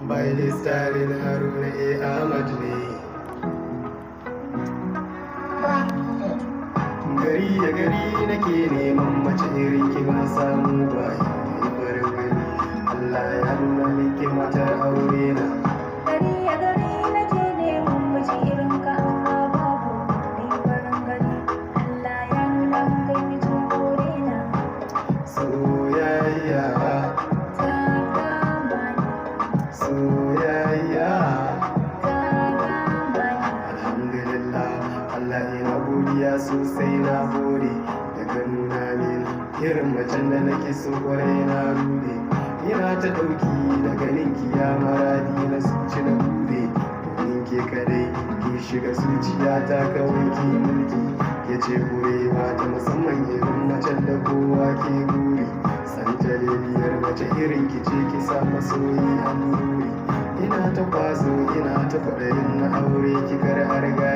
By this time Haruna Ahmad ne. Gari da gari nake neman mace irin ki ban samu ba, yi farin gani Allah ya nuna nake matar aure na. Gari da gari nake neman mace irin ka amma babu, yi farin gani Allah ya nuna mun kai mijin aure na. Soyayya Ta kama ni, soyayya ta kama ni. alhamdulillah Allah ina godiya sosai, na gode daga nuna min irin macen da nake so kwarai na rude. Ina ta ɗauki da ganin ki ya maradi na zuci na bude, domin ke kadai ki shiga zuciya ta kawai ki mulki. Ke ce kurewa ta musamman irin macen da kowa ke buri, san jaliliyar mace irin ki ce ki sa masoyi an nuri. Ina ta kwazo ina ta kwaɗayin na aure ki kar a riga